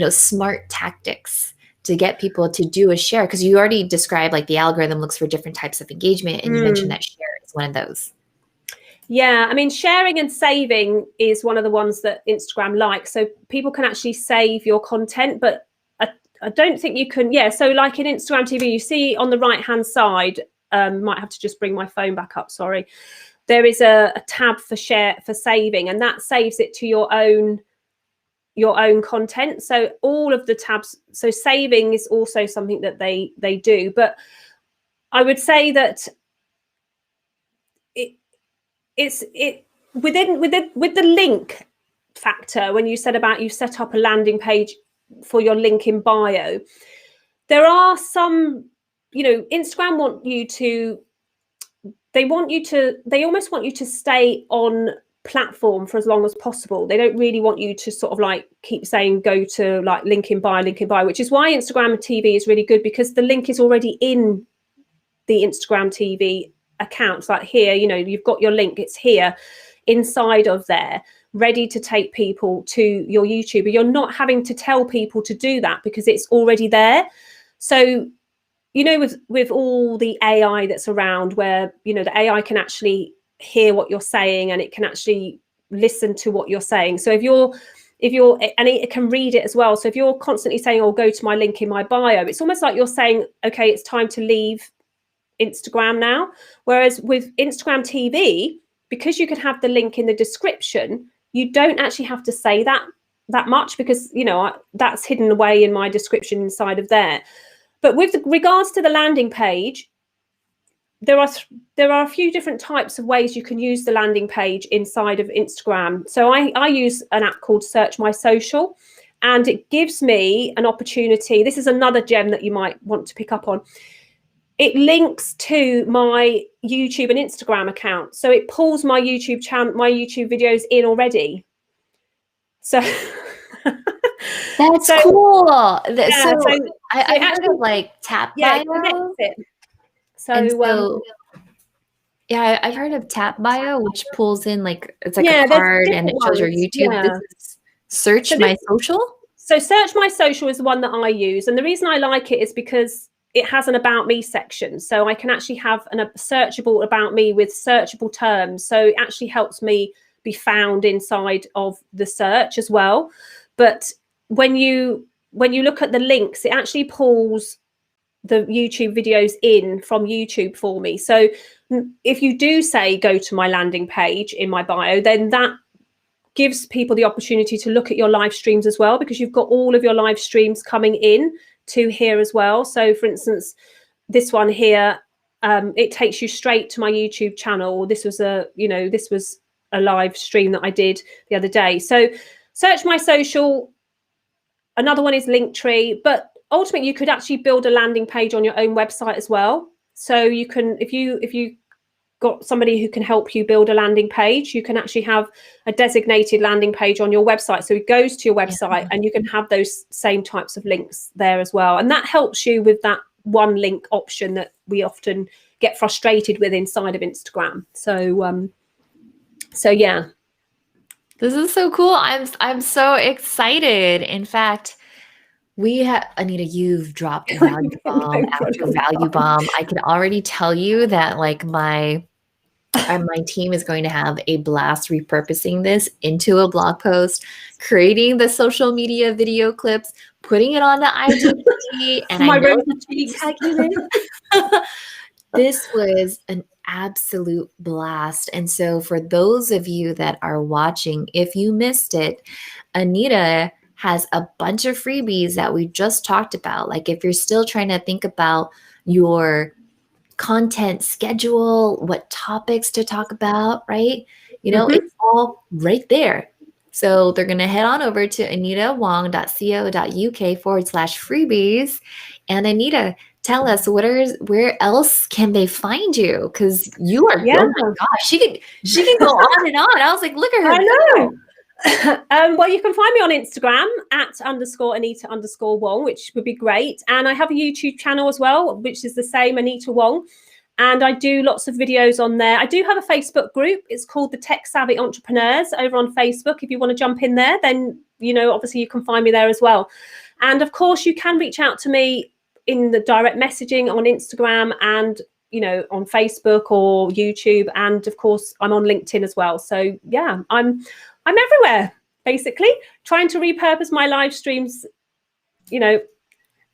smart tactics to get people to do a share? Because you already described, like, the algorithm looks for different types of engagement, and you mentioned that share is one of those. Yeah, I mean, sharing and saving is one of the ones that Instagram likes. So people can actually save your content, but I don't think you can. Yeah, so like in Instagram TV, you see on the right-hand side, might have to just bring my phone back up, sorry. There is a tab for saving, and that saves it to your own content. So all of the tabs, so saving is also something that they do. But I would say that it's with the link factor, when you said about you set up a landing page for your link in bio, there are some, Instagram they almost want you to stay on platform for as long as possible. They don't really want you to sort of like keep saying go to like link in bio, which is why Instagram TV is really good, because the link is already in the Instagram TV accounts. Like here, you've got your link, it's here inside of there, ready to take people to your YouTube. But you're not having to tell people to do that because it's already there. So with all the AI that's around, where the AI can actually hear what you're saying, and it can actually listen to what you're saying. So if you're and it can read it as well. So if you're constantly saying, oh, go to my link in my bio, it's almost like you're saying, okay, it's time to leave Instagram now. Whereas with Instagram TV, because you could have the link in the description, you don't actually have to say that much, because that's hidden away in my description inside of there. But with regards to the landing page, there are a few different types of ways you can use the landing page inside of Instagram. So I use an app called Search My Social, and it gives me an opportunity. This is another gem that you might want to pick up on. It links to my YouTube and Instagram account. So it pulls my YouTube channel, my YouTube videos in already. So that's cool. I've heard of like tap bio. I've heard of tap bio, which pulls in, like, it's like a card and it shows your YouTube. Yeah. This is Search My Social. So Search My Social is the one that I use, and the reason I like it is because it has an about me section, so I can actually have a searchable about me with searchable terms. So it actually helps me be found inside of the search as well. But when you look at the links, it actually pulls the YouTube videos in from YouTube for me. So if you do say go to my landing page in my bio, then that gives people the opportunity to look at your live streams as well, because you've got all of your live streams coming in to here as well. So for instance, this one here, it takes you straight to my YouTube channel. This was a live stream that I did the other day. So Search My Social. Another one is Linktree, but ultimately you could actually build a landing page on your own website as well. So you can, if you got somebody who can help you build a landing page, you can actually have a designated landing page on your website. So it goes to your website, and you can have those same types of links there as well. And that helps you with one link option that we often get frustrated with inside of Instagram. So yeah. This is so cool. I'm so excited. In fact, we have, Anita, you've dropped value bomb after value bomb. I can already tell you that like my team is going to have a blast repurposing this into a blog post, creating the social media video clips, putting it on the IGTV, and I know this was an absolute blast. And so for those of you that are watching, if you missed it, Anita has a bunch of freebies that we just talked about. Like if you're still trying to think about your content schedule, what topics to talk about, right? You know, it's all right there. So they're going to head on over to anitawong.co.uk/freebies. And Anita, tell us where else can they find you? Because you are, oh my gosh, she can go on and on. I was like, look at her. I know. Well, you can find me on Instagram at _Anita_Wong, which would be great. And I have a YouTube channel as well, which is the same, Anita Wong. And I do lots of videos on there. I do have a Facebook group. It's called the Tech Savvy Entrepreneurs over on Facebook. If you want to jump in there, then, you know, obviously you can find me there as well. And of course, you can reach out to me in the direct messaging on Instagram and, you know, on Facebook or YouTube. And of course, I'm on LinkedIn as well. So yeah, I'm everywhere, basically, trying to repurpose my live streams, you know,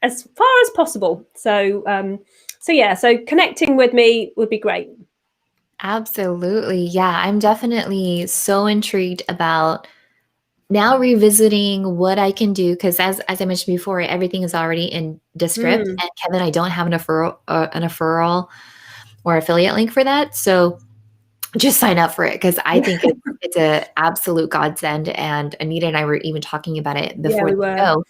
as far as possible. So so connecting with me would be great. Absolutely. Yeah, I'm definitely so intrigued about now revisiting what I can do, because as I mentioned before, everything is already in Descript. And Kevin, I don't have an referral or affiliate link for that. So just sign up for it, because I think it's an absolute godsend. And Anita and I were even talking about it before the show.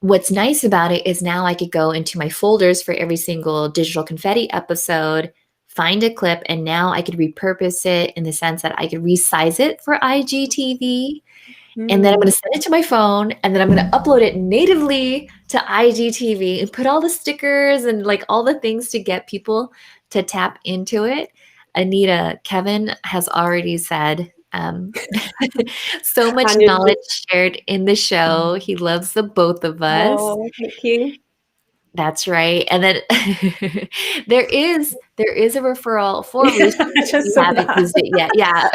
What's nice about it is now I could go into my folders for every single Digital Confetti episode, find a clip, and now I could repurpose it in the sense that I could resize it for IGTV. And then I'm going to send it to my phone, and then I'm going to upload it natively to IGTV and put all the stickers and like all the things to get people to tap into it. Anita, Kevin has already said so much knowledge shared in the show. He loves the both of us. Oh, thank you. That's right. And then there is a referral for Restream if you haven't used it yet. Yeah.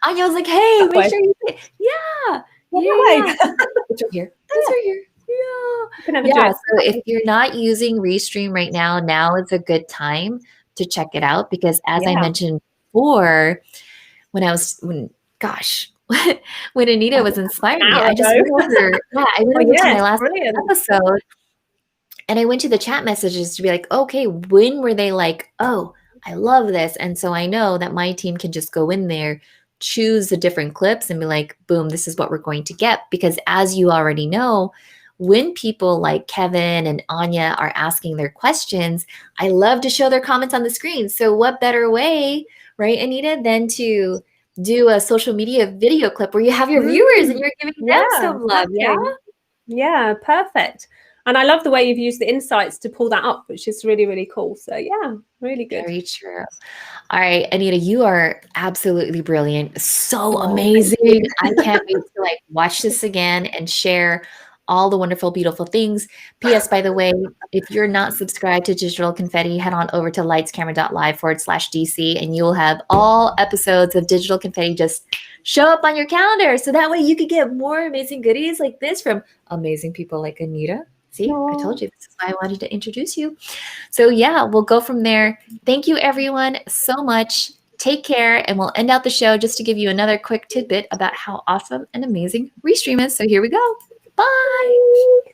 Anya was like, hey, make sure you say it. Yeah. It's right here. It's right here. Yeah. So if you're not using Restream right now, now is a good time to check it out, because as I mentioned before, when Anita was inspiring me, I just went over to my last episode, and I went to the chat messages to be like, okay, when were they like, oh, I love this? And so I know that my team can just go in there, choose the different clips and be like, boom, this is what we're going to get. Because as you already know, when people like Kevin and Anya are asking their questions, I love to show their comments on the screen. So what better way, right, Anita, than to do a social media video clip where you have your viewers and you're giving them some love. Yeah, perfect. And I love the way you've used the insights to pull that up, which is really, really cool. So yeah, really good. Very true. All right, Anita, you are absolutely brilliant. So amazing. I can't wait to like watch this again and share all the wonderful, beautiful things. P.S. By the way, if you're not subscribed to Digital Confetti, head on over to lightscamera.live/DC and you'll have all episodes of Digital Confetti just show up on your calendar. So that way you could get more amazing goodies like this from amazing people like Anita. See, I told you, this is why I wanted to introduce you. So yeah, we'll go from there. Thank you everyone so much. Take care, and we'll end out the show just to give you another quick tidbit about how awesome and amazing Restream is. So here we go. Bye.